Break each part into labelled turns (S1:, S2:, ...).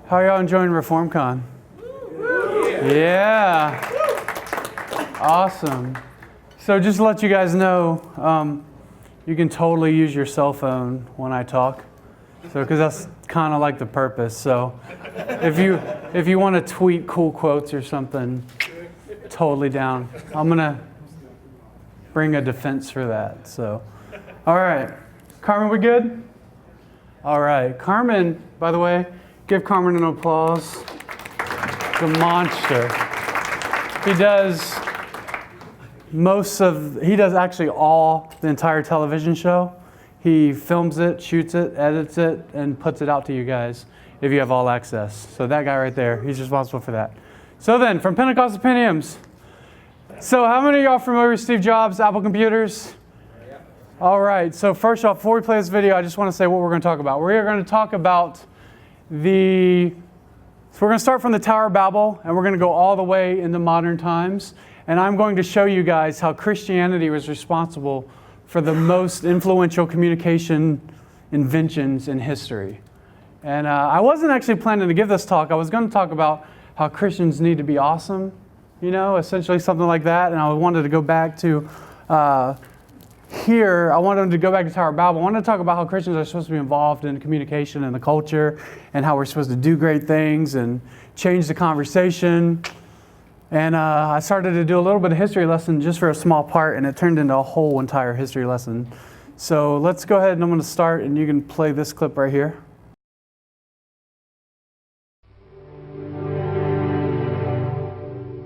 S1: How are y'all enjoying ReformCon? Yeah. Awesome. So just to let you guys know, you can totally use your cell phone when I talk. So, because that's kind of like the purpose. So if you want to tweet cool quotes or something, totally down. I'm going to bring a defense for that. So, all right. Carmen, we good? All right. Carmen, by the way, give Carmen an applause. The monster. He does actually the entire television show. He films it, shoots it, edits it, and puts it out to you guys if you have all access. So that guy right there, he's responsible for that. So then, from Pentecost to Pentiums. So how many of y'all are familiar with Steve Jobs, Apple computers? All right, so first off, before we play this video, I just want to say what we're going to talk about. We're going to talk about so we're going to start from the Tower of Babel, and we're going to go all the way into modern times. And I'm going to show you guys how Christianity was responsible for the most influential communication inventions in history. And I wasn't actually planning to give this talk. I was going to talk about how Christians need to be awesome, essentially something like that. And I wanted to go back to here. I wanted to go back to Tower of Babel. I wanted to talk about how Christians are supposed to be involved in communication and the culture, and how we're supposed to do great things and change the conversation. And I started to do a little bit of history lesson just for a small part, and it turned into a whole entire history lesson. So let's go ahead, and I'm going to start, and you can play this clip right here.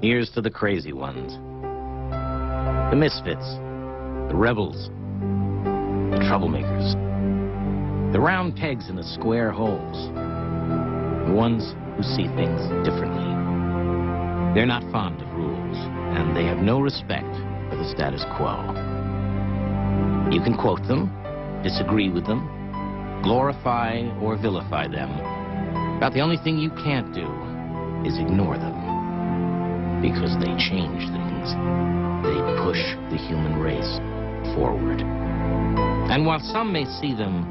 S2: Here's to the crazy ones, the misfits, the rebels, the troublemakers, the round pegs in the square holes, the ones who see things differently. They're not fond of rules, and they have no respect for the status quo. You can quote them, disagree with them, glorify or vilify them, but the only thing you can't do is ignore them, because they change things. They push the human race forward. And while some may see them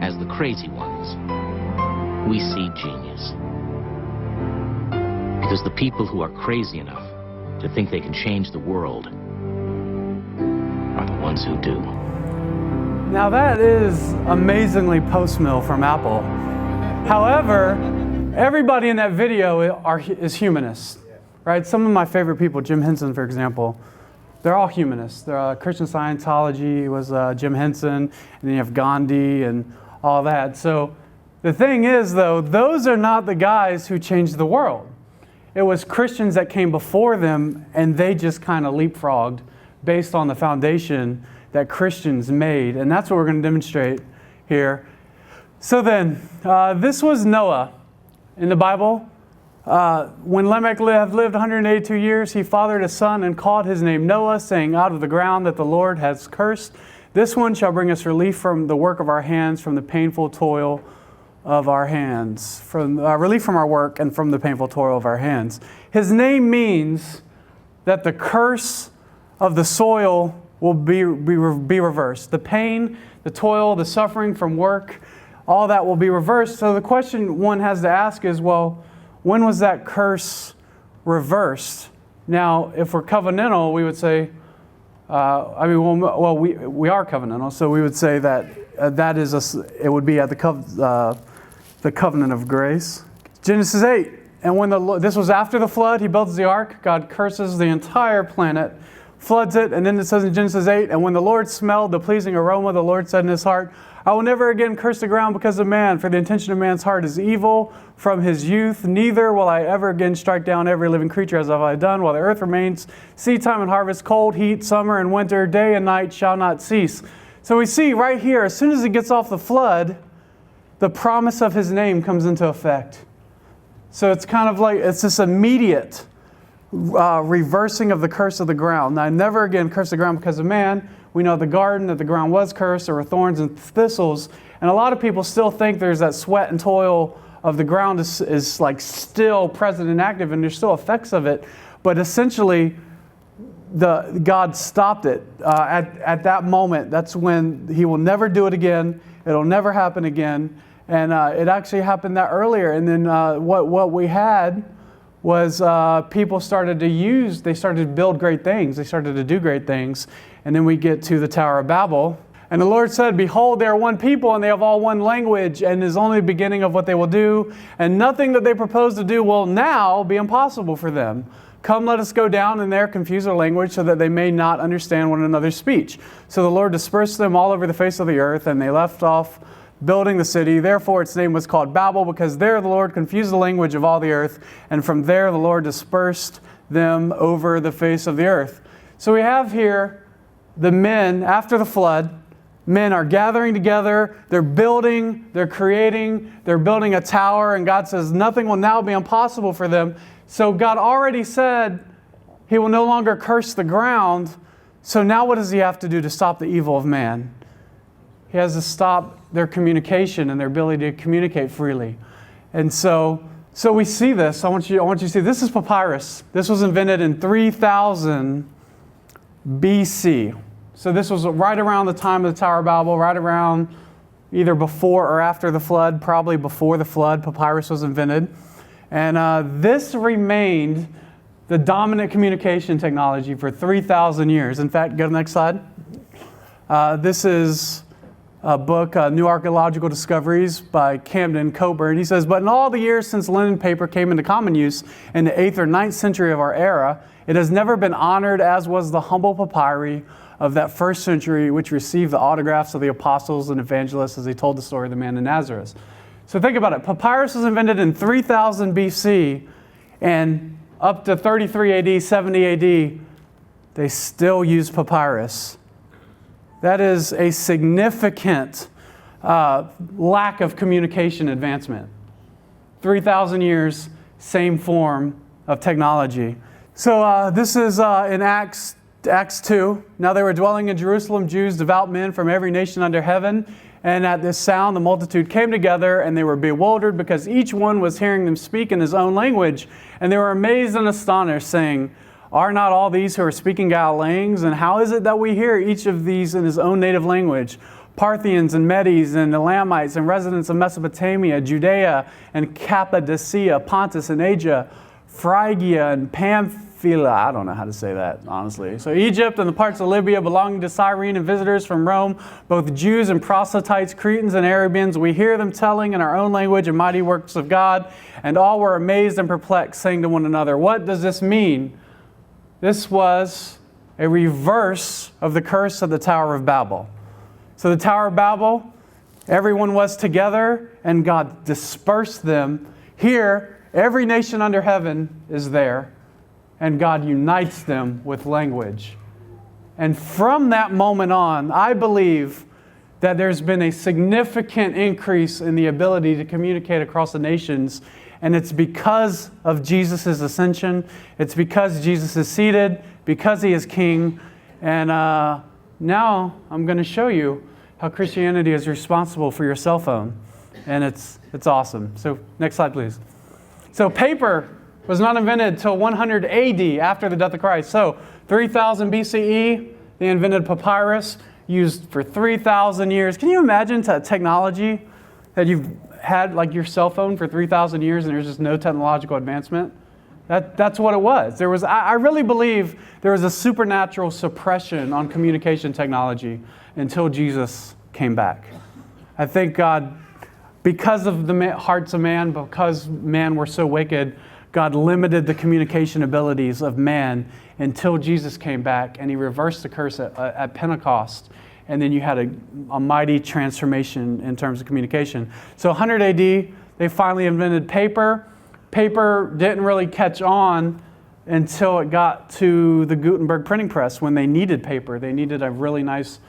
S2: as the crazy ones, we see genius. Because the people who are crazy enough to think they can change the world are the ones who do.
S1: Now that is amazingly post-mill from Apple. However, everybody in that video is humanists, right? Some of my favorite people, Jim Henson, for example, they're all humanists. Christian Scientology was Jim Henson, and then you have Gandhi and all that. So the thing is, though, those are not the guys who changed the world. It was Christians that came before them, and they just kind of leapfrogged based on the foundation that Christians made. And that's what we're going to demonstrate here. So then, this was Noah in the Bible. When Lamech had lived 182 years, he fathered a son and called his name Noah, saying, "Out of the ground that the Lord has cursed, this one shall bring us relief from the work of our hands, from the painful toil of our hands, from relief from our work and from the painful toil of our hands." His name means that the curse of the soil will be reversed. The pain, the toil, the suffering from work, all that will be reversed. So the question one has to ask is, well, when was that curse reversed? Now, if we're covenantal, we would say, we are covenantal, so we would say that it would be at the covenant of grace. Genesis 8, and when this was after the flood, he builds the ark. God curses the entire planet, floods it, and then it says in Genesis 8, and when the Lord smelled the pleasing aroma, the Lord said in his heart, "I will never again curse the ground because of man, for the intention of man's heart is evil from his youth. Neither will I ever again strike down every living creature as I have done, while the earth remains. Seed time and harvest, cold, heat, summer and winter, day and night shall not cease." So we see right here, as soon as he gets off the flood, the promise of his name comes into effect. So it's kind of like, it's this immediate reversing of the curse of the ground. Now, never again curse the ground because of man. We know the garden, that the ground was cursed. There were thorns and thistles. And a lot of people still think there's that sweat and toil of the ground is like still present and active, and there's still effects of it. But essentially, God stopped it at that moment. That's when he will never do it again. It'll never happen again. And it actually happened that earlier. And then what we had was people started to build great things. They started to do great things. And then we get to the Tower of Babel. And the Lord said, behold, they are one people, and they have all one language, and is only the beginning of what they will do. And nothing that they propose to do will now be impossible for them. Come, let us go down in there, confuse their language, so that they may not understand one another's speech. So the Lord dispersed them all over the face of the earth, and they left off building the city. Therefore its name was called Babel, because there the Lord confused the language of all the earth, and from there the Lord dispersed them over the face of the earth. So we have here the men after the flood. Men are gathering together, they're building, they're creating, they're building a tower, and God says nothing will now be impossible for them. So God already said He will no longer curse the ground. So now what does He have to do to stop the evil of man? He has to stop their communication and their ability to communicate freely. And so we see this. I want you to see, this is papyrus. This was invented in 3000 BC. So this was right around the time of the Tower of Babel, right around either before or after the flood, probably before the flood, papyrus was invented. And this remained the dominant communication technology for 3,000 years. In fact, go to the next slide. This is a book, New Archaeological Discoveries by Camden Coburn. He says, but in all the years since linen paper came into common use in the 8th or 9th century of our era, it has never been honored as was the humble papyri of that first century, which received the autographs of the apostles and evangelists as they told the story of the man in Nazareth. So think about it. Papyrus was invented in 3000 BC, and up to 33 AD, 70 AD, they still use papyrus. That is a significant lack of communication advancement. 3,000 years, same form of technology. So this is in Acts 2. Now they were dwelling in Jerusalem, Jews, devout men from every nation under heaven. And at this sound, the multitude came together, and they were bewildered because each one was hearing them speak in his own language. And they were amazed and astonished, saying, are not all these who are speaking Galileans? And how is it that we hear each of these in his own native language? Parthians and Medes and Elamites and residents of Mesopotamia, Judea and Cappadocia, Pontus and Asia, Phrygia and Pamphylia. I don't know how to say that, honestly. So Egypt and the parts of Libya belonging to Cyrene and visitors from Rome, both Jews and proselytes, Cretans and Arabians, we hear them telling in our own language and mighty works of God. And all were amazed and perplexed, saying to one another, what does this mean? This was a reverse of the curse of the Tower of Babel. So the Tower of Babel, everyone was together and God dispersed them. Here, every nation under heaven is there and God unites them with language. And from that moment on, I believe that there's been a significant increase in the ability to communicate across the nations. And it's because of Jesus' ascension. It's because Jesus is seated, because He is King. And now I'm going to show you how Christianity is responsible for your cell phone. And it's awesome. So next slide, please. So paper was not invented till 100 AD, after the death of Christ. So 3000 BCE, they invented papyrus, used for 3,000 years. Can you imagine technology that you've had, like your cell phone, for 3,000 years and there's just no technological advancement? That's what it was. I really believe there was a supernatural suppression on communication technology until Jesus came back. I think God, because of the hearts of man, because man were so wicked, God limited the communication abilities of man until Jesus came back and He reversed the curse at Pentecost. And then you had a mighty transformation in terms of communication. So 100 AD, they finally invented paper. Paper didn't really catch on until it got to the Gutenberg printing press when they needed paper. They needed a really nice,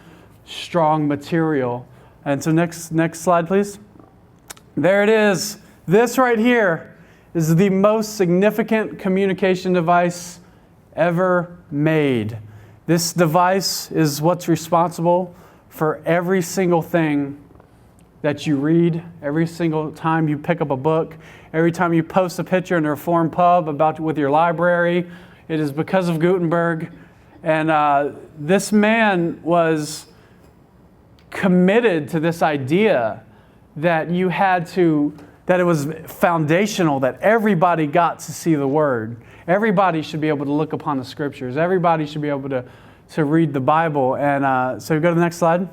S1: strong material. And so next slide, please. There it is. This right here is the most significant communication device ever made. This device is what's responsible for every single thing that you read, every single time you pick up a book, every time you post a picture in a Reformed pub with your library. It is because of Gutenberg. And this man was committed to this idea that that it was foundational, that everybody got to see the Word. Everybody should be able to look upon the Scriptures. Everybody should be able to read the Bible. And so go to the next slide.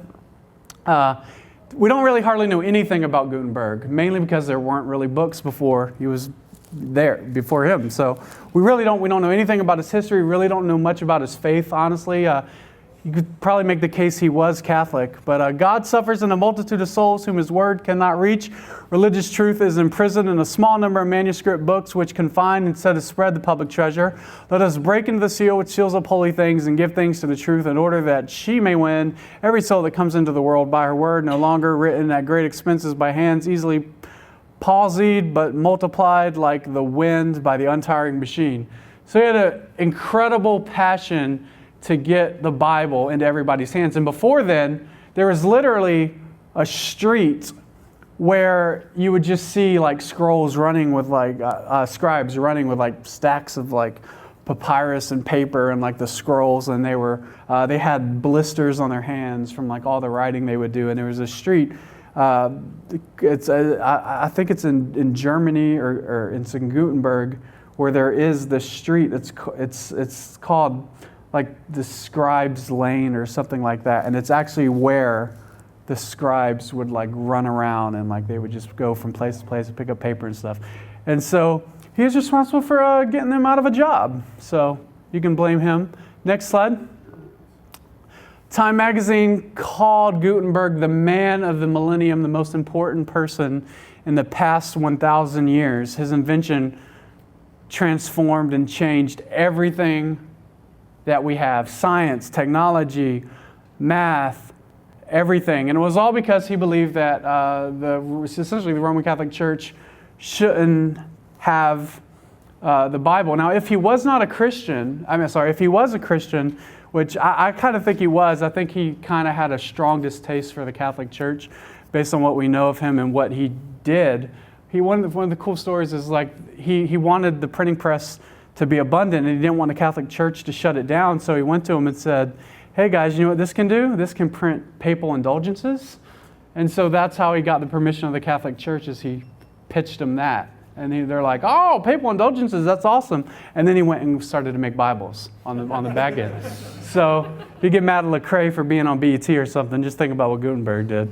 S1: We don't really hardly know anything about Gutenberg, mainly because there weren't really books before he was there, before him. So we don't know anything about his history. We really don't know much about his faith, honestly. You could probably make the case he was Catholic. But God suffers in a multitude of souls whom his word cannot reach. Religious truth is imprisoned in a small number of manuscript books which confine instead of spread the public treasure. Let us break into the seal which seals up holy things and give thanks to the truth in order that she may win every soul that comes into the world by her word, no longer written at great expenses by hands easily palsied but multiplied like the wind by the untiring machine. So he had an incredible passion to get the Bible into everybody's hands. And before then, there was literally a street where you would just see like scrolls running with scribes running with like stacks of like papyrus and paper and like the scrolls, and they had blisters on their hands from like all the writing they would do. And there was a street. I think it's in Germany or it's in Gutenberg where there is the street. It's called like the Scribes Lane or something like that, and it's actually where the scribes would like run around and like they would just go from place to place and pick up paper and stuff. And so he was responsible for getting them out of a job. So you can blame him. Next slide. Time magazine called Gutenberg the man of the millennium, the most important person in the past 1,000 years. His invention transformed and changed everything that we have: science, technology, math, everything. And it was all because he believed that essentially the Roman Catholic Church shouldn't have the Bible. Now, if he was a Christian, which I kind of think he was, I think he kind of had a strong distaste for the Catholic Church based on what we know of him and what he did. One of the cool stories is like he wanted the printing press to be abundant, and he didn't want the Catholic Church to shut it down. So he went to them and said, "Hey guys, you know what this can do? This can print papal indulgences." And so that's how he got the permission of the Catholic Church, is he pitched them that. And they're like, "Oh, papal indulgences, that's awesome." And then he went and started to make Bibles on the back end. So if you get mad at Lecrae for being on BET or something, just think about what Gutenberg did.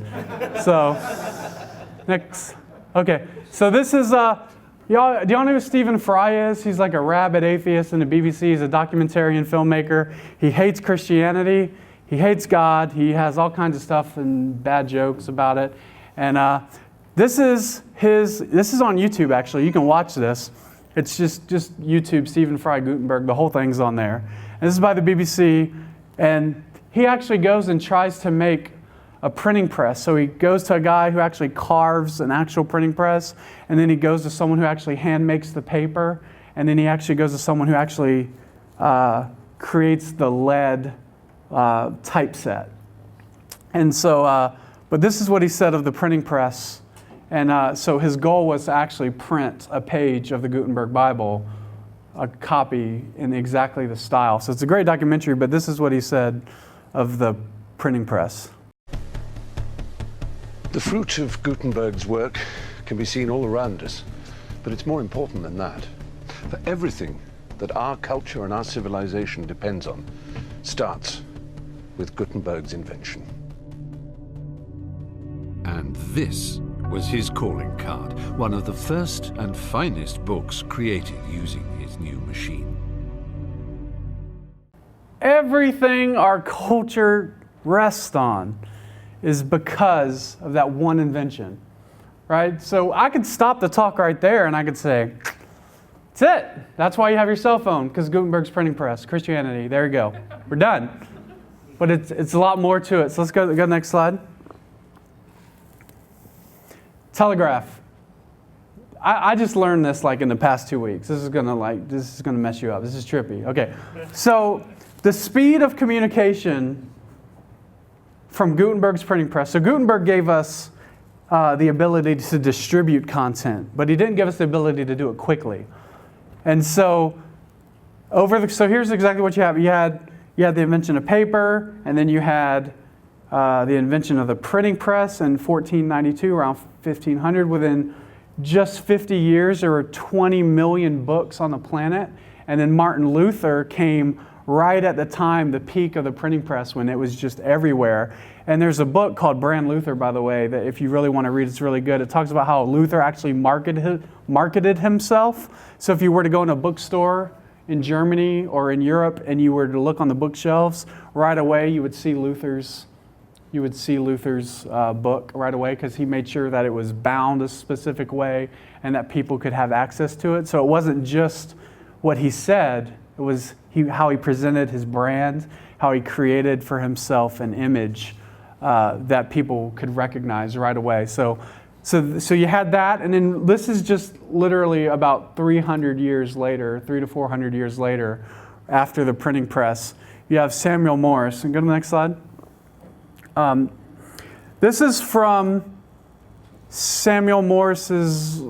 S1: So next. Okay, so this is... do y'all know who Stephen Fry is? He's like a rabid atheist in the BBC. He's a documentarian filmmaker. He hates Christianity. He hates God. He has all kinds of stuff and bad jokes about it. And this is on YouTube, actually. You can watch this. It's just YouTube, Stephen Fry Gutenberg. The whole thing's on there. And this is by the BBC. And he actually goes and tries to make a printing press. So he goes to a guy who actually carves an actual printing press, and then he goes to someone who actually hand makes the paper, and then he actually goes to someone who actually creates the lead typeset. And so, but this is what he said of the printing press. And so his goal was to actually print a page of the Gutenberg Bible, a copy in exactly the style. So it's a great documentary, but this is what he said of the printing press.
S3: The fruit of Gutenberg's work can be seen all around us, but it's more important than that. For everything that our culture and our civilization depends on starts with Gutenberg's invention.
S4: And this was his calling card, one of the first and finest books created using his new machine.
S1: Everything our culture rests on is because of that one invention, right? So I could stop the talk right there and I could say, that's it. That's why you have your cell phone, because Gutenberg's printing press, Christianity, there you go. We're done. But it's a lot more to it. So let's go to the next slide. Telegraph. I just learned this like in the past 2 weeks. This is gonna mess you up. This is trippy. Okay. So the speed of communication from Gutenberg's printing press. So Gutenberg gave us the ability to distribute content, but he didn't give us the ability to do it quickly. And so so here's exactly what you have. You had the invention of paper, and then you had the invention of the printing press in 1492, around 1500. Within just 50 years, there were 20 million books on the planet. And then Martin Luther came right at the time, the peak of the printing press, when it was just everywhere. And there's a book called Brand Luther, by the way, that if you really want to read, it's really good. It talks about how Luther actually marketed himself. So if you were to go in a bookstore in Germany or in Europe and you were to look on the bookshelves, right away you would see Luther's book right away, because he made sure that it was bound a specific way and that people could have access to it. So it wasn't just what he said, it was how he presented his brand, how he created for himself an image that people could recognize right away. So you had that, and then this is just literally about 300 years later, 300 to 400 years later, after the printing press. You have Samuel Morse. And go to the next slide. This is from Samuel Morse's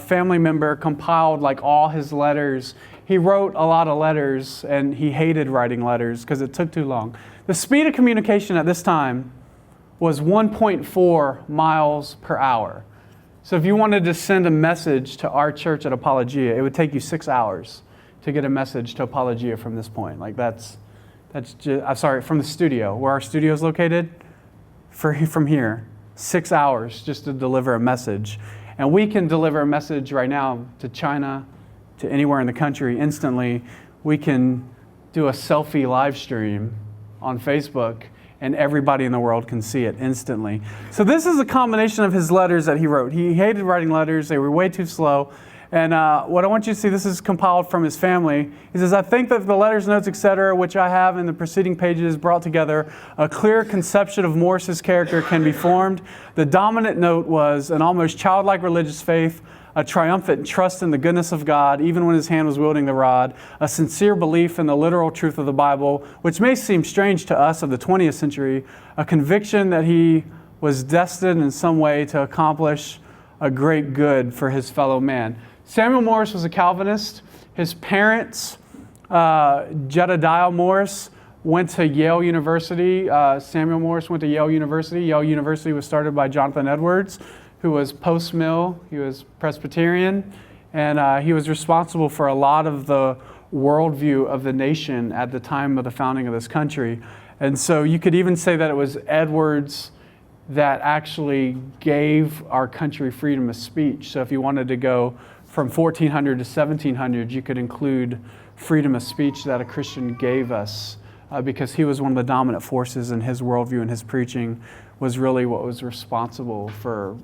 S1: family member, compiled like all his letters. He wrote a lot of letters, and he hated writing letters because it took too long. The speed of communication at this time was 1.4 miles per hour. So if you wanted to send a message to our church at Apologia, it would take you 6 hours to get a message to Apologia from this point. Like that's just, I'm sorry, from the studio, where our studio is located, from here, 6 hours just to deliver a message. And we can deliver a message right now to China, to anywhere in the country instantly. We can do a selfie live stream on Facebook, and everybody in the world can see it instantly. So this is a combination of his letters that he wrote. He hated writing letters. They were way too slow. And what I want you to see, this is compiled from his family. He says, I think that the letters, notes, etc., which I have in the preceding pages brought together, a clear conception of Morse's character can be formed. The dominant note was an almost childlike religious faith, a triumphant trust in the goodness of God, even when his hand was wielding the rod, a sincere belief in the literal truth of the Bible, which may seem strange to us of the 20th century, a conviction that he was destined in some way to accomplish a great good for his fellow man. Samuel Morse was a Calvinist. His parents, Jedediah Morse, went to Yale University. Samuel Morse went to Yale University. Yale University was started by Jonathan Edwards, who was post-mill. He was Presbyterian, and he was responsible for a lot of the worldview of the nation at the time of the founding of this country. And so you could even say that it was Edwards that actually gave our country freedom of speech. So if you wanted to go from 1400 to 1700, you could include freedom of speech that a Christian gave us, because he was one of the dominant forces in his worldview, and his preaching was really what was responsible for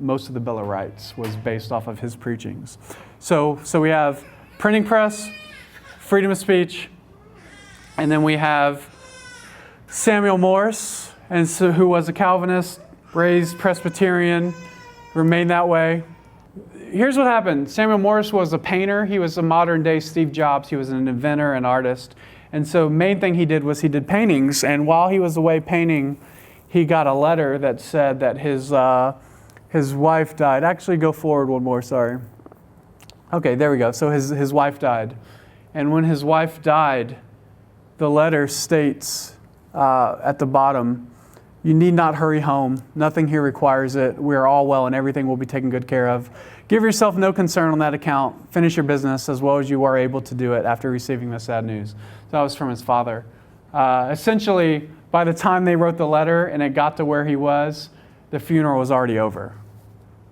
S1: most of the Bill of Rights, was based off of his preachings. So we have printing press, freedom of speech, and then we have Samuel Morse, and so who was a Calvinist, raised Presbyterian, remained that way. Here's what happened. Samuel Morse was a painter. He was a modern day Steve Jobs. He was an inventor and artist. And so main thing he did was he did paintings. And while he was away painting, he got a letter that said that his wife died. Actually, go forward one more, sorry. Okay, there we go. So his wife died. And when his wife died, the letter states at the bottom, you need not hurry home. Nothing here requires it. We are all well and everything will be taken good care of. Give yourself no concern on that account. Finish your business as well as you are able to do it after receiving the sad news. So that was from his father. Essentially, by the time they wrote the letter and it got to where he was, the funeral was already over.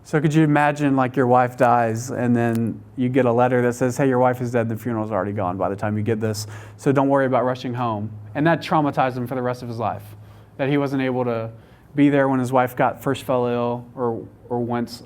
S1: So could you imagine, like, your wife dies and then you get a letter that says, hey, your wife is dead, and the funeral's already gone by the time you get this. So don't worry about rushing home. And that traumatized him for the rest of his life, that he wasn't able to be there when his wife first fell ill, or once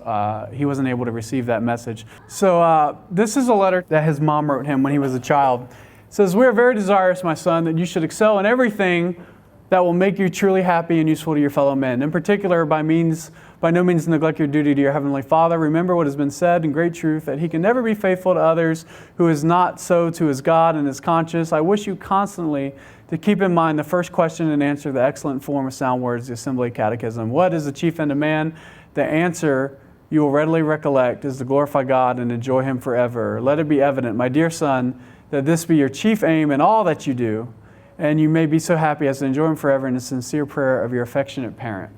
S1: he wasn't able to receive that message. So this is a letter that his mom wrote him when he was a child. It says, we are very desirous, my son, that you should excel in everything that will make you truly happy and useful to your fellow men. In particular, by no means neglect your duty to your heavenly Father. Remember what has been said in great truth, that he can never be faithful to others who is not so to his God and his conscience. I wish you constantly to keep in mind the first question and answer, the excellent form of sound words, the Assembly Catechism. What is the chief end of man? The answer you will readily recollect is to glorify God and enjoy him forever. Let it be evident, my dear son, that this be your chief aim in all that you do, and you may be so happy as to enjoy them forever in the sincere prayer of your affectionate parent.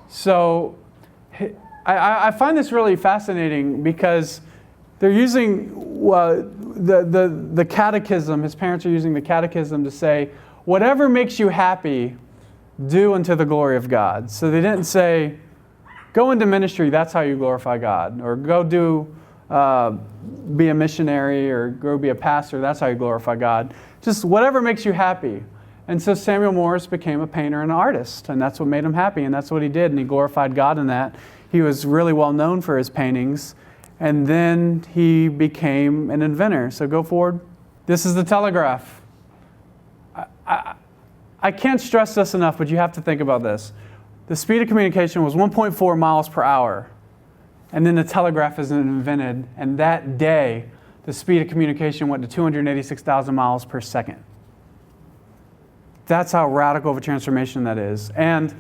S1: So I find this really fascinating because they're using the catechism, his parents are using the catechism to say, whatever makes you happy, do unto the glory of God. So they didn't say, go into ministry, that's how you glorify God. Or go be a missionary, or go be a pastor, that's how you glorify God. Just whatever makes you happy. And so Samuel Morse became a painter and an artist, and that's what made him happy, and that's what he did, and he glorified God in that. He was really well known for his paintings, and then he became an inventor. So go forward. This is the telegraph. I can't stress this enough, but you have to think about this. The speed of communication was 1.4 miles per hour. And then the telegraph is invented. And that day, the speed of communication went to 286,000 miles per second. That's how radical of a transformation that is. And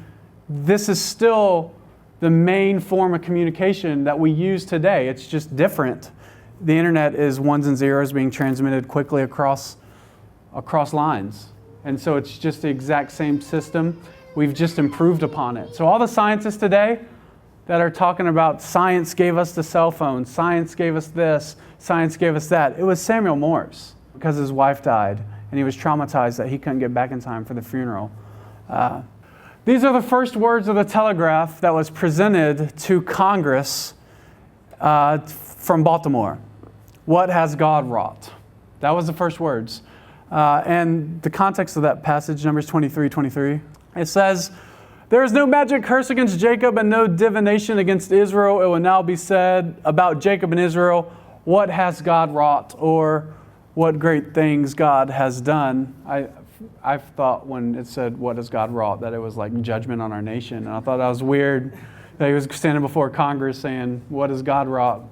S1: this is still the main form of communication that we use today. It's just different. The internet is ones and zeros being transmitted quickly across lines. And so it's just the exact same system. We've just improved upon it. So all the scientists today that are talking about science gave us the cell phone, science gave us this, science gave us that, it was Samuel Morse, because his wife died and he was traumatized that he couldn't get back in time for the funeral. These are the first words of the telegraph that was presented to Congress from Baltimore. What has God wrought? That was the first words. And the context of that passage, Numbers 23:23, it says, there is no magic curse against Jacob and no divination against Israel. It will now be said about Jacob and Israel, what has God wrought? Or what great things God has done. I thought when it said, what has God wrought, that it was like judgment on our nation. And I thought that was weird that he was standing before Congress saying, what has God wrought?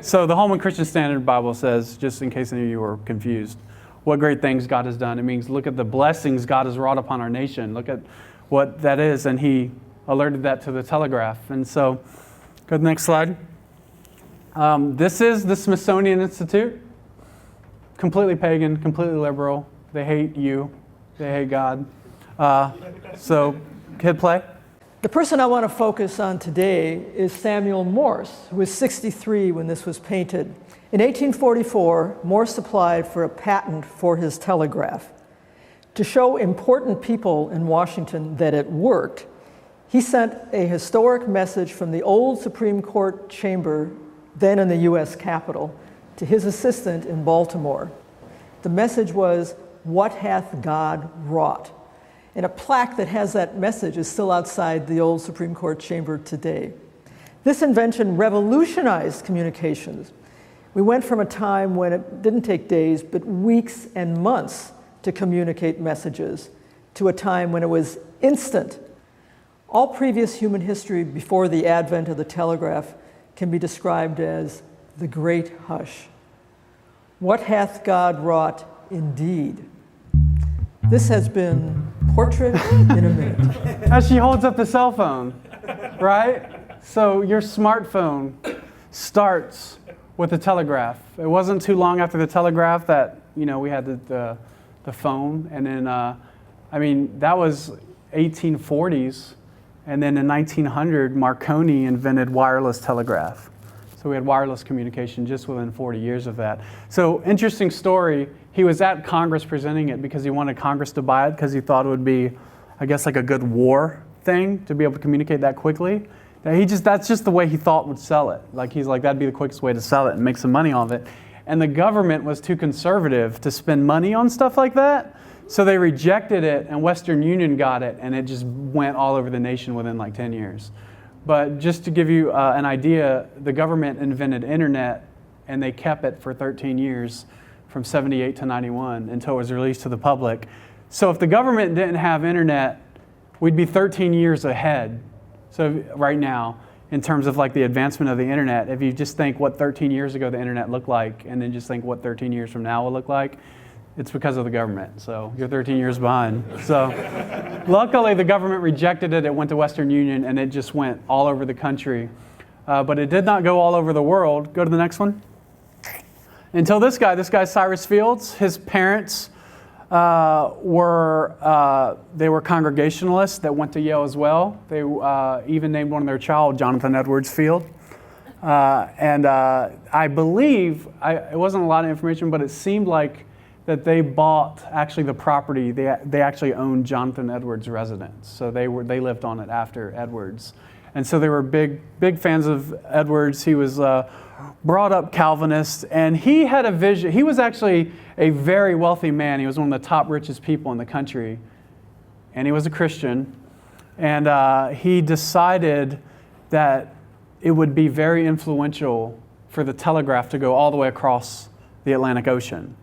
S1: So the Holman Christian Standard Bible says, just in case any of you were confused, what great things God has done. It means look at the blessings God has wrought upon our nation. Look at what that is. And he alerted that to the telegraph. And so, go to the next slide. This is the Smithsonian Institute. Completely pagan, completely liberal. They hate you. They hate God. So, hit play.
S5: The person I want to focus on today is Samuel Morse, who was 63 when this was painted. In 1844, Morse applied for a patent for his telegraph. To show important people in Washington that it worked, he sent a historic message from the old Supreme Court chamber, then in the U.S. Capitol, to his assistant in Baltimore. The message was, what hath God wrought? And a plaque that has that message is still outside the old Supreme Court chamber today. This invention revolutionized communications. We went from a time when it didn't take days, but weeks and months to communicate messages, to a time when it was instant. All previous human history before the advent of the telegraph can be described as the great hush. What hath God wrought indeed? This has been Portrait in a Minute.
S1: As she holds up the cell phone, right? So your smartphone starts with the telegraph. It wasn't too long after the telegraph that, we had the phone. And then, that was 1840s. And then in 1900, Marconi invented wireless telegraph. So we had wireless communication just within 40 years of that. So interesting story. He was at Congress presenting it because he wanted Congress to buy it because he thought it would be, I guess, like a good war thing to be able to communicate that quickly. That's just the way he thought would sell it. He's like, that'd be the quickest way to sell it and make some money off it. And the government was too conservative to spend money on stuff like that. So they rejected it, and Western Union got it, and it just went all over the nation within 10 years. But just to give you an idea, the government invented internet, and they kept it for 13 years, from 78 to 91, until it was released to the public. So if the government didn't have internet, we'd be 13 years ahead. So right now, in terms of the advancement of the internet, if you just think what 13 years ago the internet looked like, and then just think what 13 years from now will look like, it's because of the government. So you're 13 years behind. So luckily the government rejected it. It went to Western Union and it just went all over the country. But it did not go all over the world. Go to the next one. Until this guy Cyrus Fields, his parents they were Congregationalists that went to Yale as well. They even named one of their child Jonathan Edwards Field. I believe, it wasn't a lot of information, but it seemed like that they bought actually the property. They actually owned Jonathan Edwards' residence, so they lived on it after Edwards, and so they were big fans of Edwards. He was brought up Calvinist, and he had a vision. He was actually a very wealthy man. He was one of the top richest people in the country, and he was a Christian, and he decided that it would be very influential for the telegraph to go all the way across the Atlantic Ocean.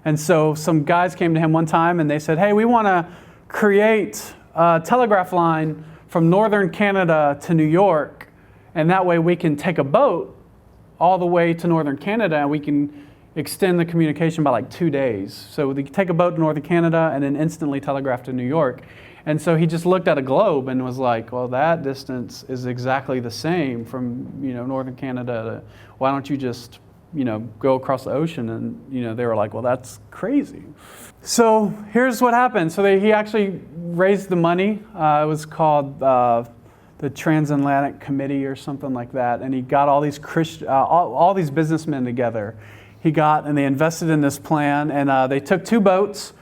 S1: And so some guys came to him one time and they said, hey, we want to create a telegraph line from northern Canada to New York, and that way we can take a boat all the way to northern Canada and we can extend the communication by like 2 days. So we could take a boat to northern Canada and then instantly telegraph to New York. And so he just looked at a globe and was like, well, that distance is exactly the same from, northern Canada to, why don't you just, go across the ocean? And, they were like, well, that's crazy. So here's what happened. So he actually raised the money. It was called the Transatlantic Committee or something like that. And he got all these all these businessmen together. And they invested in this plan, and they took 2 boats,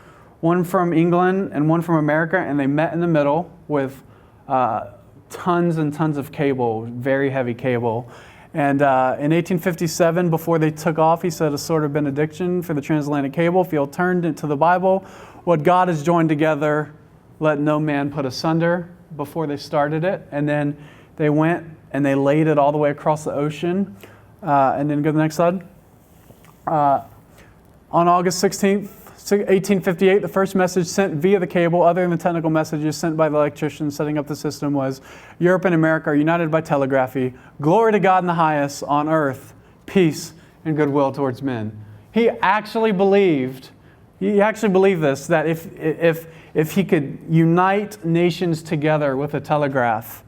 S1: one from England and one from America, and they met in the middle with tons and tons of cable, very heavy cable. And in 1857, before they took off, he said a sort of benediction for the transatlantic cable. If you'll turn into the Bible, what God has joined together, let no man put asunder, before they started it. And then they went and they laid it all the way across the ocean. And then go to the next slide. On August 16th, 1858, the first message sent via the cable, other than the technical messages sent by the electricians setting up the system, was Europe and America are united by telegraphy. Glory to God in the highest, on earth, peace and goodwill towards men. He actually believed this, that if he could unite nations together with a telegraph,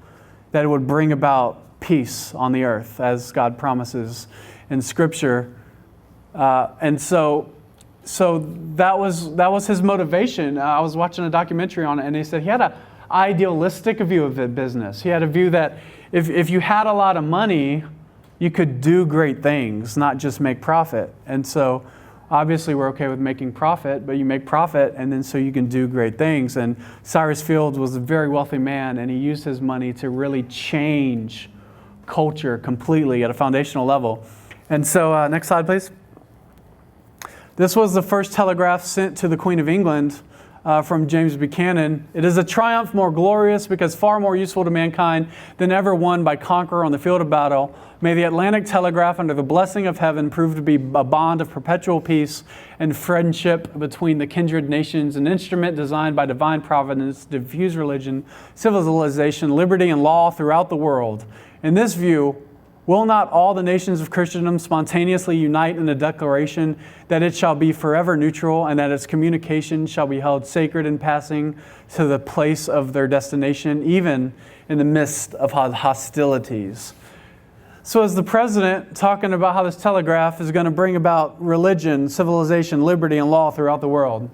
S1: that it would bring about peace on the earth, as God promises in Scripture. And so that was his motivation. I was watching a documentary on it, and they said he had an idealistic view of the business. He had a view that if you had a lot of money, you could do great things, not just make profit. And so obviously we're okay with making profit, but you make profit and then so you can do great things. And Cyrus Fields was a very wealthy man, and he used his money to really change culture completely at a foundational level. And so next slide, please. This was the first telegraph sent to the Queen of England from James Buchanan. It is a triumph more glorious because far more useful to mankind than ever won by conqueror on the field of battle. May the Atlantic Telegraph, under the blessing of heaven, prove to be a bond of perpetual peace and friendship between the kindred nations, an instrument designed by divine providence to diffuse religion, civilization, liberty, and law throughout the world. In this view, will not all the nations of Christendom spontaneously unite in the declaration that it shall be forever neutral and that its communication shall be held sacred in passing to the place of their destination, even in the midst of hostilities? So as the president talking about how this telegraph is going to bring about religion, civilization, liberty, and law throughout the world.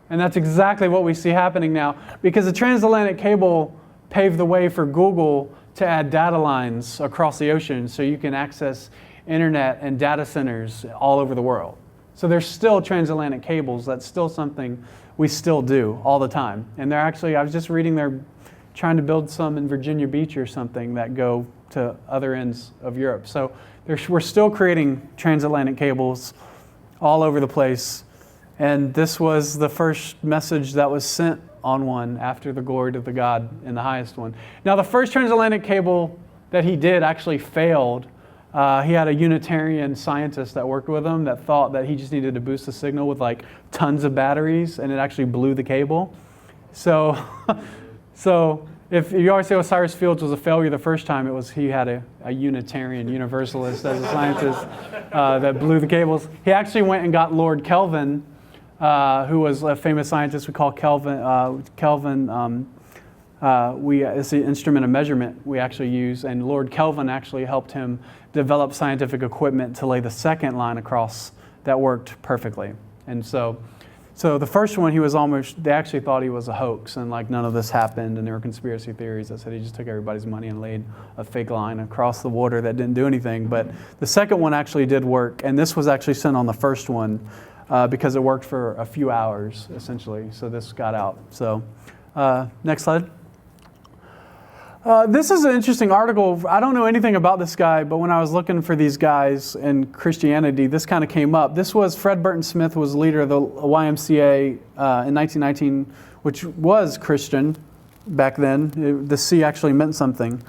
S1: And that's exactly what we see happening now, because the transatlantic cable paved the way for Google to add data lines across the ocean so you can access internet and data centers all over the world. So there's still transatlantic cables. That's still something we still do all the time. And they're actually, I was just reading, they're trying to build some in Virginia Beach or something that go to other ends of Europe. So we're still creating transatlantic cables all over the place. And this was the first message that was sent on one after the glory to the God in the highest one. Now, the first transatlantic cable that he did actually failed. He had a Unitarian scientist that worked with him that thought that he just needed to boost the signal with like tons of batteries, and it actually blew the cable. So if you always say, Cyrus Fields was a failure the first time, it was he had a Unitarian Universalist as a scientist that blew the cables. He actually went and got Lord Kelvin, who was a famous scientist we call Kelvin. It's the instrument of measurement we actually use, and Lord Kelvin actually helped him develop scientific equipment to lay the second line across that worked perfectly. And so So the first one, they actually thought he was a hoax and like none of this happened and there were conspiracy theories that said he just took everybody's money and laid a fake line across the water that didn't do anything. But the second one actually did work, and this was actually sent on the first one because it worked for a few hours, essentially. So this got out. So next slide. This is an interesting article. I don't know anything about this guy, but when I was looking for these guys in Christianity, this kind of came up. This was Fred Burton Smith, was leader of the YMCA in 1919, which was Christian back then. The C actually meant something.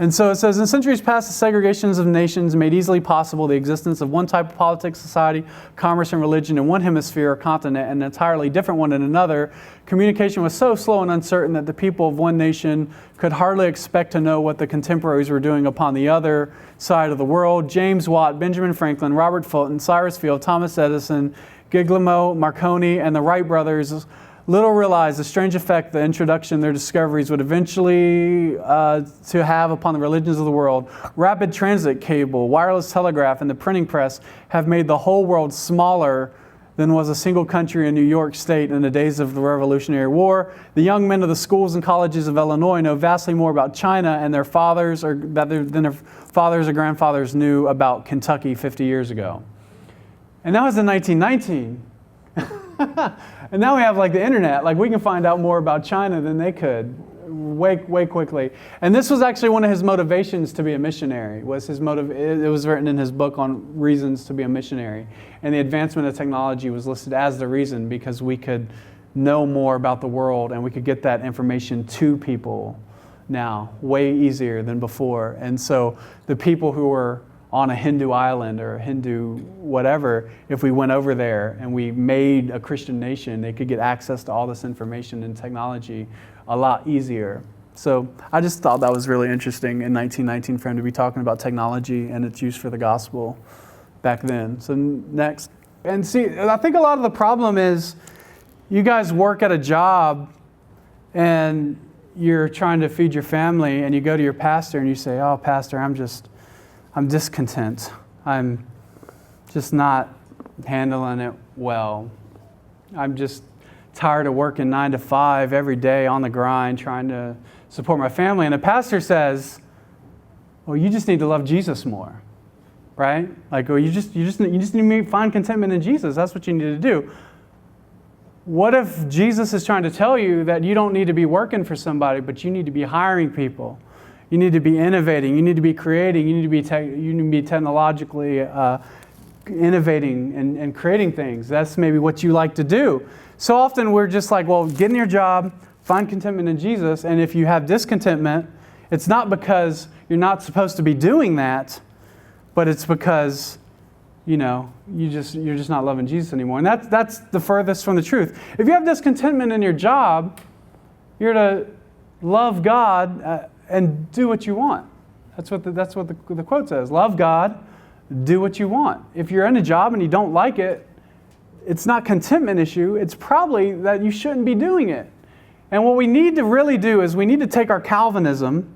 S1: And so it says, in centuries past, the segregations of nations made easily possible the existence of one type of politics, society, commerce, and religion in one hemisphere or continent and an entirely different one in another. Communication was so slow and uncertain that the people of one nation could hardly expect to know what the contemporaries were doing upon the other side of the world. James Watt, Benjamin Franklin, Robert Fulton, Cyrus Field, Thomas Edison, Guglielmo Marconi, and the Wright brothers little realized the strange effect the introduction of their discoveries would eventually to have upon the religions of the world. Rapid transit cable, wireless telegraph, and the printing press have made the whole world smaller than was a single country in New York State in the days of the Revolutionary War. The young men of the schools and colleges of Illinois know vastly more about China than their fathers or grandfathers knew about Kentucky 50 years ago. And that was in 1919. And now we have like the internet, like we can find out more about China than they could way quickly. And this was actually one of his motivations to be a missionary. It was written in his book on reasons to be a missionary. And the advancement of technology was listed as the reason because we could know more about the world and we could get that information to people now way easier than before. And so the people who were on a Hindu island or a Hindu whatever, if we went over there and we made a Christian nation, they could get access to all this information and technology a lot easier. So I just thought that was really interesting in 1919 for him to be talking about technology and its use for the gospel back then. So next. And see, I think a lot of the problem is you guys work at a job and you're trying to feed your family and you go to your pastor and you say, oh, pastor, I'm discontent. I'm just not handling it well. I'm just tired of working 9 to 5 every day on the grind trying to support my family. And the pastor says, well, you just need to love Jesus more, right? Like, well, you just need to find contentment in Jesus. That's what you need to do. What if Jesus is trying to tell you that you don't need to be working for somebody, but you need to be hiring people? You need to be innovating. You need to be creating. You need to be technologically innovating and creating things. That's maybe what you like to do. So often we're just like, well, get in your job, find contentment in Jesus. And if you have discontentment, it's not because you're not supposed to be doing that, but it's because you're just not loving Jesus anymore. And that's the furthest from the truth. If you have discontentment in your job, you're to love God and do what you want. That's what the quote says. Love God, do what you want. If you're in a job and you don't like it, it's not contentment issue. It's probably that you shouldn't be doing it. And what we need to really do is we need to take our Calvinism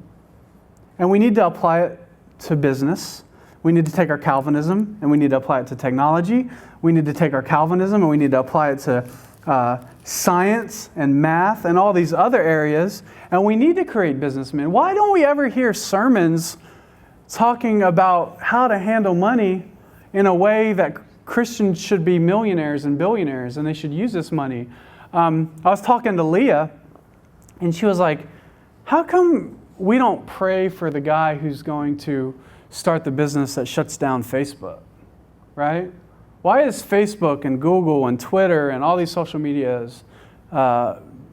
S1: and we need to apply it to business. We need to take our Calvinism and we need to apply it to technology. We need to take our Calvinism and we need to apply it to science and math and all these other areas, and we need to create businessmen. Why don't we ever hear sermons talking about how to handle money in a way that Christians should be millionaires and billionaires and they should use this money? I was talking to Leah and she was like, how come we don't pray for the guy who's going to start the business that shuts down Facebook, right? Why is Facebook and Google and Twitter and all these social medias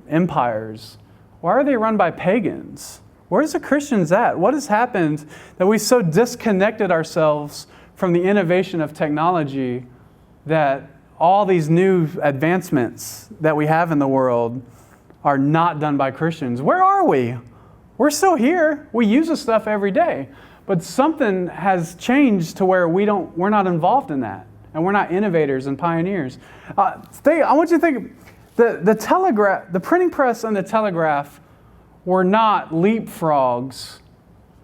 S1: empires, why are they run by pagans? Where's the Christians at? What has happened that we so disconnected ourselves from the innovation of technology that all these new advancements that we have in the world are not done by Christians? Where are we? We're still here. We use this stuff every day. But something has changed to where we're not involved in that. And we're not innovators and pioneers. I want you to think, the telegraph, the printing press and the telegraph were not leapfrogs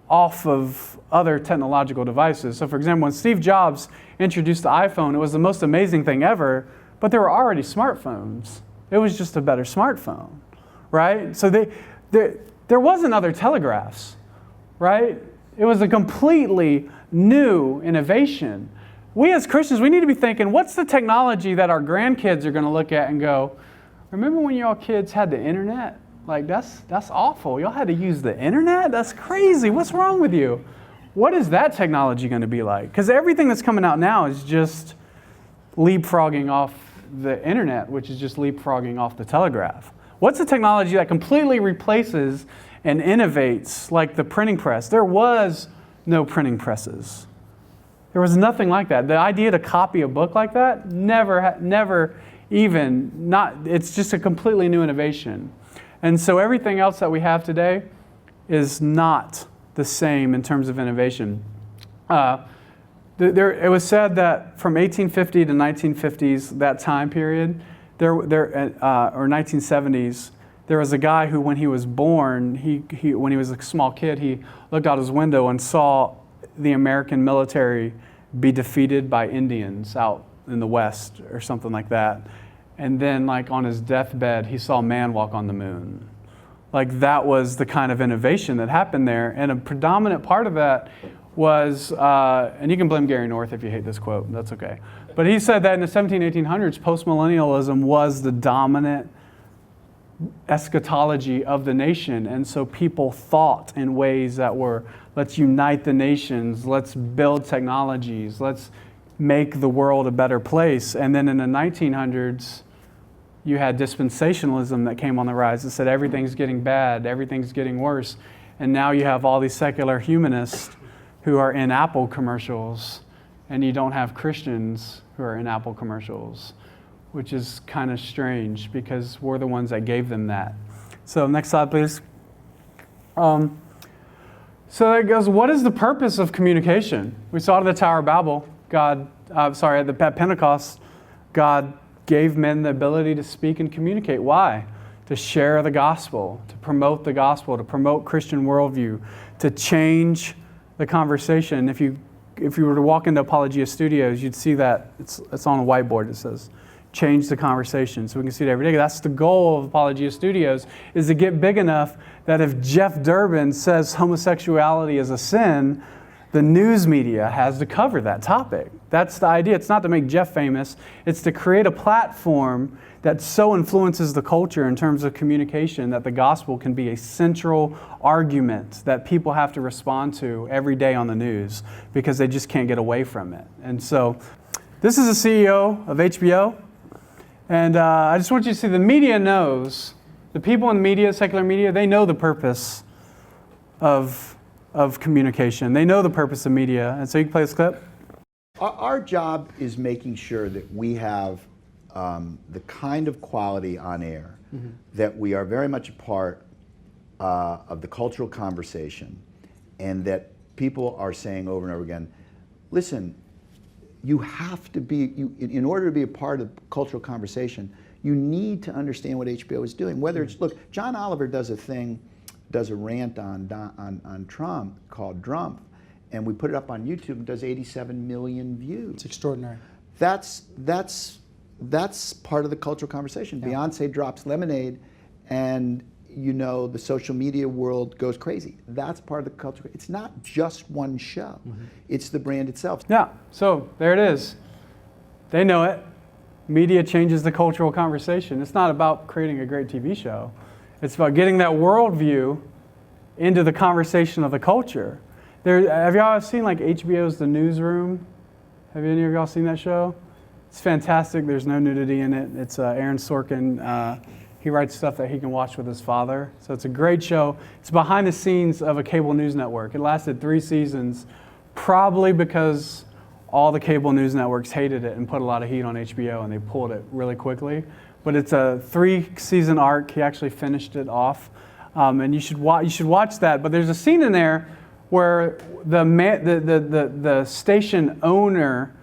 S1: off of other technological devices. So for example, when Steve Jobs introduced the iPhone, it was the most amazing thing ever, but there were already smartphones. It was just a better smartphone, right? So there wasn't other telegraphs, right? It was a completely new innovation. We as Christians, we need to be thinking, what's the technology that our grandkids are going to look at and go, remember when y'all kids had the internet? Like, that's awful. Y'all had to use the internet? That's crazy. What's wrong with you? What is that technology going to be like? Because everything that's coming out now is just leapfrogging off the internet, which is just leapfrogging off the telegraph. What's the technology that completely replaces and innovates like the printing press? There was no printing presses. There was nothing like that. The idea to copy a book like that, it's just a completely new innovation. And so everything else that we have today is not the same in terms of innovation. It was said that from 1850 to 1950s, that time period, or 1970s, there was a guy who, when he was born, when he was a small kid, he looked out his window and saw the American military be defeated by Indians out in the West or something like that. And then, like, on his deathbed, he saw man walk on the moon. Like, that was the kind of innovation that happened there. And a predominant part of that was, and you can blame Gary North if you hate this quote, that's okay. But he said that in the 1800s, postmillennialism was the dominant eschatology of the nation. And so people thought in ways that were, let's unite the nations, let's build technologies, let's make the world a better place. And then in the 1900s, you had dispensationalism that came on the rise that said everything's getting bad, everything's getting worse. And now you have all these secular humanists who are in Apple commercials, and you don't have Christians who are in Apple commercials, which is kind of strange because we're the ones that gave them that. So next slide, please. So it goes, what is the purpose of communication? We saw at the Tower of Babel, at Pentecost, God gave men the ability to speak and communicate. Why? To share the gospel, to promote the gospel, to promote Christian worldview, to change the conversation. If you were to walk into Apologia Studios, you'd see that it's on a whiteboard. It says, change the conversation. So we can see it every day. That's the goal of Apologia Studios, is to get big enough that if Jeff Durbin says homosexuality is a sin, the news media has to cover that topic. That's the idea. It's not to make Jeff famous. It's to create a platform that so influences the culture in terms of communication that the gospel can be a central argument that people have to respond to every day on the news because they just can't get away from it. And so this is the CEO of HBO. And I just want you to see the media knows, the people in the media, secular media, they know the purpose of communication. They know the purpose of media. And so you can play this clip.
S6: Our job is making sure that we have the kind of quality on air that we are very much a part of the cultural conversation, and that people are saying over and over again, listen, you have to be, in order to be a part of cultural conversation, you need to understand what HBO is doing. Whether it's, look, John Oliver does a rant on Trump called Drump, and we put it up on YouTube, and does 87 million views.
S1: It's extraordinary.
S6: That's part of the cultural conversation. Yeah. Beyonce drops Lemonade, and the social media world goes crazy. That's part of the culture. It's not just one show. It's the brand itself.
S1: Yeah, so there it is. They know it. Media changes the cultural conversation. It's not about creating a great TV show. It's about getting that worldview into the conversation of the culture. Have y'all seen like HBO's The Newsroom? Have any of y'all seen that show? It's fantastic. There's no nudity in it. It's Aaron Sorkin. He writes stuff that he can watch with his father. So it's a great show. It's behind the scenes of a cable news network. It lasted 3 seasons, probably because all the cable news networks hated it and put a lot of heat on HBO, and they pulled it really quickly. But it's a 3-season arc. He actually finished it off, and you should watch that. But there's a scene in there where the station owner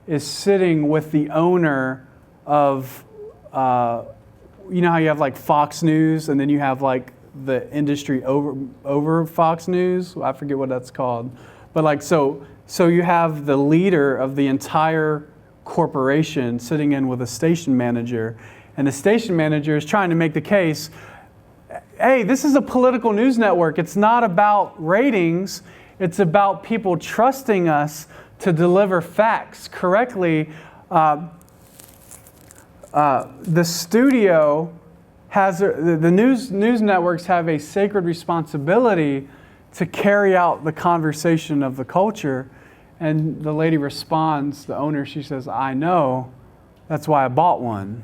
S1: is sitting with the owner of, you know how you have like Fox News, and then you have like the industry over Fox News. I forget what that's called, but like so you have the leader of the entire corporation sitting in with a station manager, and the station manager is trying to make the case, hey, this is a political news network. It's not about ratings. It's about people trusting us to deliver facts correctly. The studio has, the news networks have a sacred responsibility to carry out the conversation of the culture. And the lady responds, the owner, she says, I know, that's why I bought one.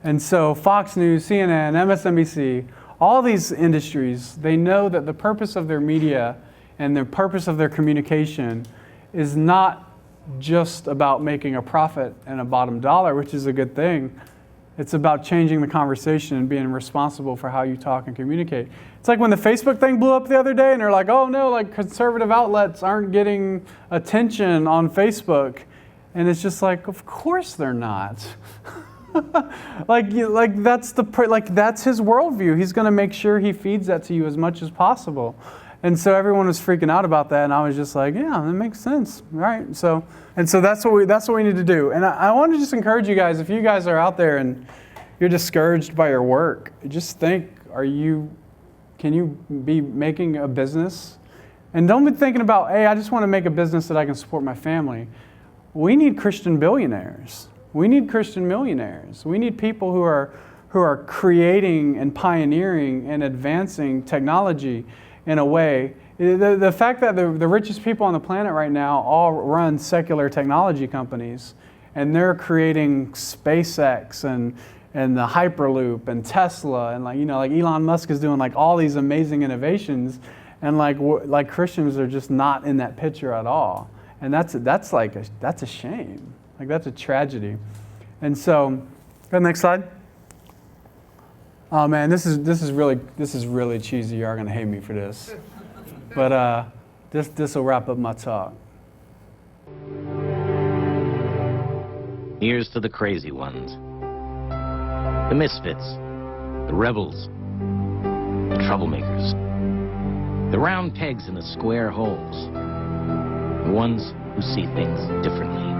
S1: And so Fox News, CNN, MSNBC, all these industries, they know that the purpose of their media and the purpose of their communication is not just about making a profit and a bottom dollar, which is a good thing. It's about changing the conversation and being responsible for how you talk and communicate. It's like when the Facebook thing blew up the other day and they're like, oh no, like conservative outlets aren't getting attention on Facebook. And it's just like, of course they're not. like that's his worldview. He's going to make sure he feeds that to you as much as possible. And so everyone was freaking out about that, and I was just like, yeah, that makes sense, right? So that's what we need to do. And I want to just encourage you guys, if you guys are out there and you're discouraged by your work, just think, can you be making a business? And don't be thinking about, hey, I just want to make a business that I can support my family. We need Christian billionaires. We need Christian millionaires. We need people who are creating and pioneering and advancing technology in a way. The fact that the richest people on the planet right now all run secular technology companies, and they're creating SpaceX and the Hyperloop and Tesla, and like Elon Musk is doing like all these amazing innovations, and like Christians are just not in that picture at all. And that's a shame. Like that's a tragedy. And so, go next slide. Oh man, this is really cheesy. You are gonna hate me for this, but this will wrap up my talk.
S2: Here's to the crazy ones, the misfits, the rebels, the troublemakers, the round pegs in the square holes, the ones who see things differently.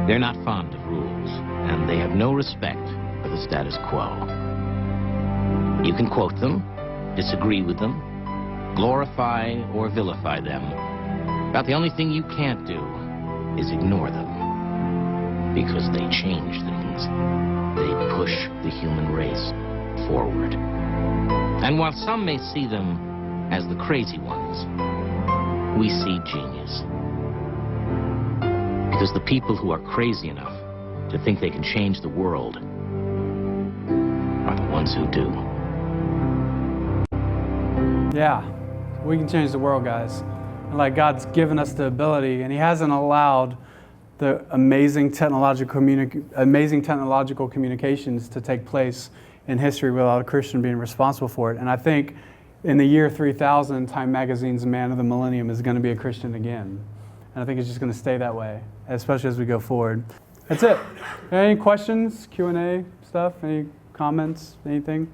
S2: They're not fond of rules, and they have no respect for the status quo. You can quote them, disagree with them, glorify or vilify them, but the only thing you can't do is ignore them, because they change things. They push the human race forward. And while some may see them as the crazy ones, we see genius. Because the people who are crazy enough to think they can change the world are the ones who do.
S1: Yeah, we can change the world, guys. And like God's given us the ability, and He hasn't allowed the amazing technological communications to take place in history without a Christian being responsible for it. And I think in the year 3000, Time Magazine's Man of the Millennium is going to be a Christian again. And I think it's just going to stay that way, especially as we go forward. That's it. Any questions, Q&A stuff, any comments, anything?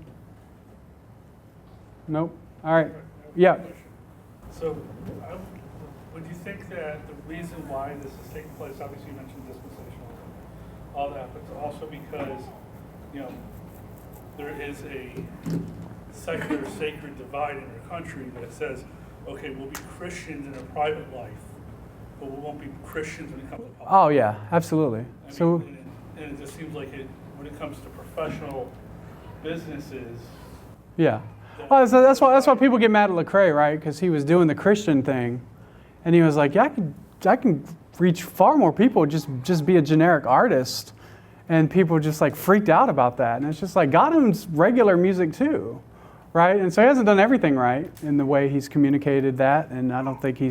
S1: Nope. All right. Yeah.
S7: So, would you think that the reason why this is taking place, obviously you mentioned dispensationalism, all that, but also because, there is a secular sacred divide in our country that says, okay, we'll be Christians in our private life, but we won't be Christians when it comes to politics.
S1: Oh yeah, absolutely.
S7: And it just seems like when it comes to professional businesses.
S1: Yeah. Well, so that's why people get mad at Lecrae, right? Because he was doing the Christian thing, and he was like, yeah, I can reach far more people, just be a generic artist. And people just like freaked out about that. And it's just like, God owns regular music too, right? And so he hasn't done everything right in the way he's communicated that. And I don't think he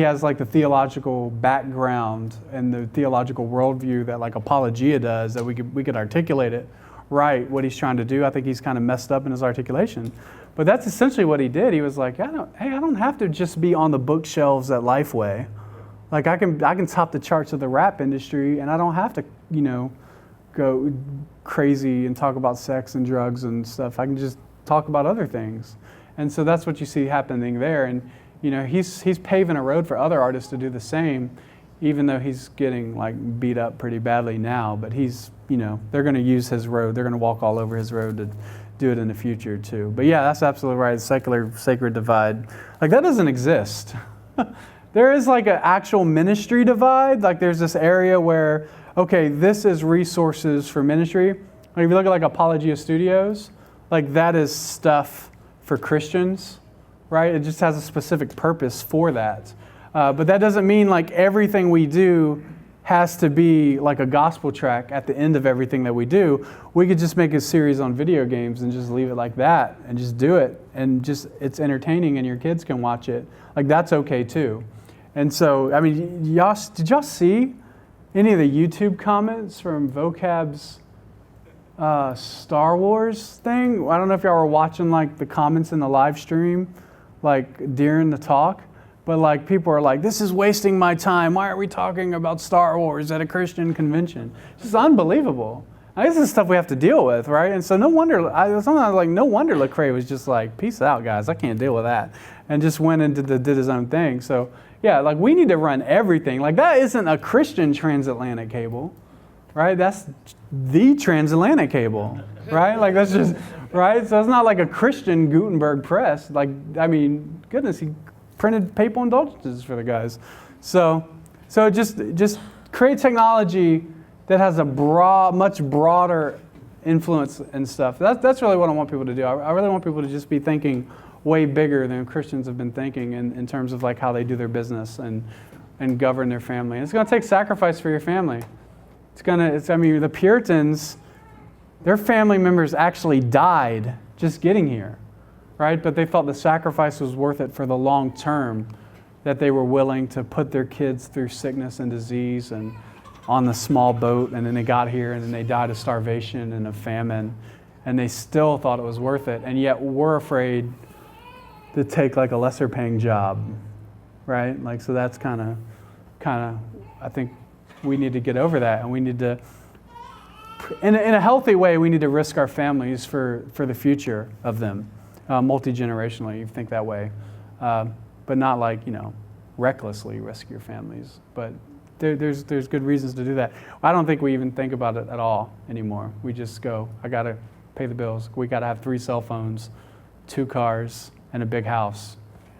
S1: has like the theological background and the theological worldview that like Apologia does, that we could articulate it right, what he's trying to do. I think he's kind of messed up in his articulation. But that's essentially what he did. He was like, I don't have to just be on the bookshelves at Lifeway. Like I can top the charts of the rap industry, and I don't have to, go crazy and talk about sex and drugs and stuff. I can just talk about other things. And so that's what you see happening there. And he's paving a road for other artists to do the same. even though he's getting like beat up pretty badly now, but he's, they're going to use his road. They're going to walk all over his road to do it in the future too. But yeah, that's absolutely right. Secular sacred divide, like that doesn't exist. There is like an actual ministry divide. Like there's this area where, okay, this is resources for ministry. Like if you look at like Apologia Studios, like that is stuff for Christians, right? It just has a specific purpose for that. But that doesn't mean like everything we do has to be like a gospel track at the end of everything that we do. We could just make a series on video games and just leave it like that and just do it. And just, it's entertaining and your kids can watch it. Like that's okay too. And so, I mean, did y'all see any of the YouTube comments from Vocab's Star Wars thing? I don't know if y'all were watching like the comments in the live stream, like during the talk. But like people are like, this is wasting my time. Why are we talking about Star Wars at a Christian convention? It's just unbelievable. This is stuff we have to deal with, right? And so no wonder, no wonder Lecrae was just like, peace out, guys. I can't deal with that. And just went and did his own thing. So yeah, like we need to run everything. Like that isn't a Christian transatlantic cable, right? That's the transatlantic cable, right? Like that's just, right? So it's not like a Christian Gutenberg press. Like, I mean, goodness, he printed papal indulgences for the guys. So just create technology that has a much broader influence and stuff. That's really what I want people to do. I really want people to just be thinking way bigger than Christians have been thinking in terms of like how they do their business and govern their family. And it's going to take sacrifice for your family. The Puritans, their family members actually died just getting here. Right? But they felt the sacrifice was worth it for the long term, that they were willing to put their kids through sickness and disease and on the small boat, and then they got here and then they died of starvation and of famine, and they still thought it was worth it, and yet were afraid to take like a lesser paying job, right? Like, so that's kind of, I think we need to get over that, and we need to, in a healthy way, we need to risk our families for the future of them. Multi-generationally, you think that way, but not like, recklessly risk your families. But there's good reasons to do that. I don't think we even think about it at all anymore. We just go, I got to pay the bills. We got to have 3 cell phones, 2 cars, and a big house.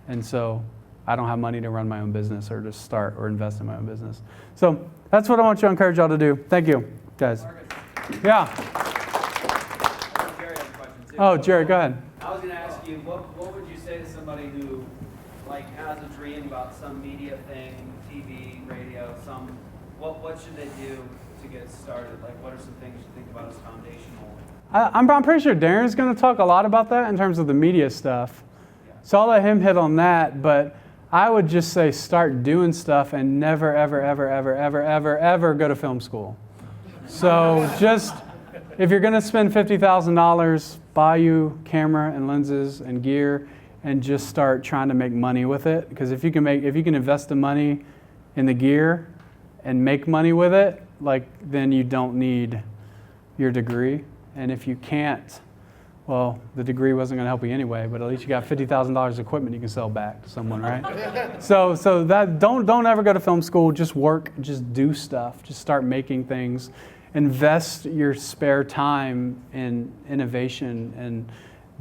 S1: And so I don't have money to run my own business or to start or invest in my own business. So that's what I want to encourage y'all to do. Thank you, guys. Yeah.
S8: Jerry has a question too.
S1: Oh, Jerry, go ahead.
S8: I was going to ask you, what would you say to somebody who like has a dream about some media thing, TV, radio, what should they do to get started? Like, what are some things you think about as foundational?
S1: I'm pretty sure Darren's going to talk a lot about that in terms of the media stuff. Yeah. So I'll let him hit on that, but I would just say start doing stuff and never, ever, ever, ever, ever, ever, ever go to film school. So just, if you're going to spend $50,000, buy you camera and lenses and gear and just start trying to make money with it. Because if you can invest the money in the gear and make money with it, like then you don't need your degree. And if you can't, well, the degree wasn't going to help you anyway, but at least you got $50,000 equipment you can sell back to someone, right? So that don't ever go to film school. Just work, just do stuff, just start making things. Invest your spare time in innovation and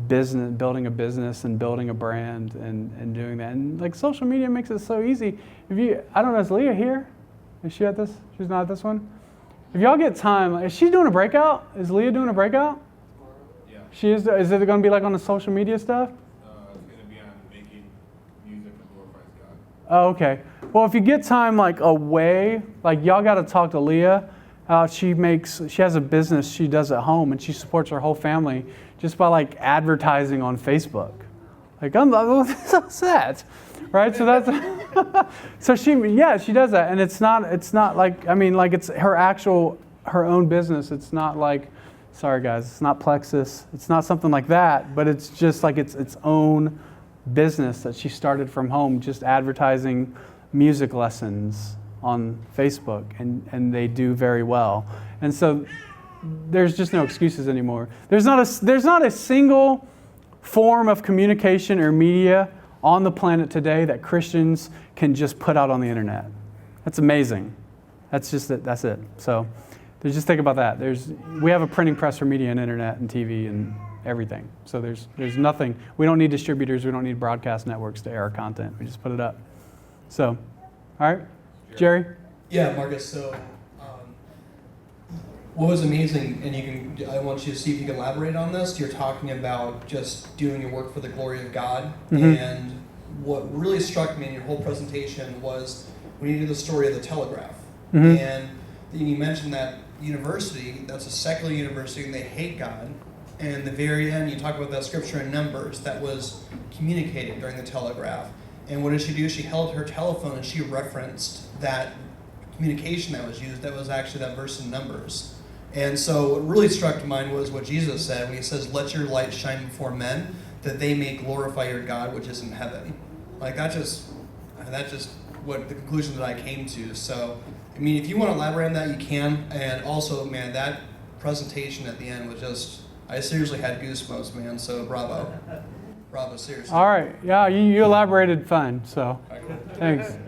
S1: business, building a business and building a brand and doing that. And like social media makes it so easy. I don't know, is Leah here? Is she at this? She's not at this one? If y'all get time, is she doing a breakout? Is Leah doing a breakout?
S9: Yeah.
S1: She is. Is it going to be like on the social media stuff?
S9: It's going to be on making music that glorifies God.
S1: Oh, okay. Well, if you get time like away, like y'all got to talk to Leah. She has a business she does at home, and she supports her whole family just by like advertising on Facebook. Like, what's that? Right? So that's so she does that, and it's not like, I mean, like it's her own business. It's not like, sorry guys, it's not Plexus. It's not something like that, but it's just like its own business that she started from home, just advertising music lessons on Facebook, and they do very well. And so there's just no excuses anymore. There's not a single form of communication or media on the planet today that Christians can just put out on the internet. That's amazing. That's just it. That's it. So just think about that. We have a printing press for media and internet and TV and everything. So there's nothing. We don't need distributors. We don't need broadcast networks to air our content. We just put it up. So, all right, Jerry?
S10: Yeah, Marcus, so what was amazing, and I want you to see if you can elaborate on this. You're talking about just doing your work for the glory of God, and what really struck me in your whole presentation was when you did the story of the Telegraph, and you mentioned that university, that's a secular university, and they hate God, and at the very end you talk about that scripture in Numbers that was communicated during the Telegraph, and what did she do? She held her telephone and she referenced that communication that was used, that was actually that verse in Numbers. And so what really struck to mind was what Jesus said when he says, let your light shine before men, that they may glorify your God which is in heaven. Like that's just what the conclusion that I came to. So, I mean, if you want to elaborate on that, you can. And also, man, that presentation at the end was just, I seriously had goosebumps, man. So bravo. Bravo, seriously.
S1: All right. Yeah, you elaborated fine. So thanks.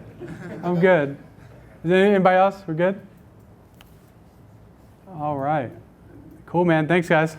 S1: I'm good. Is there anybody else? We're good? All right. Cool, man. Thanks, guys.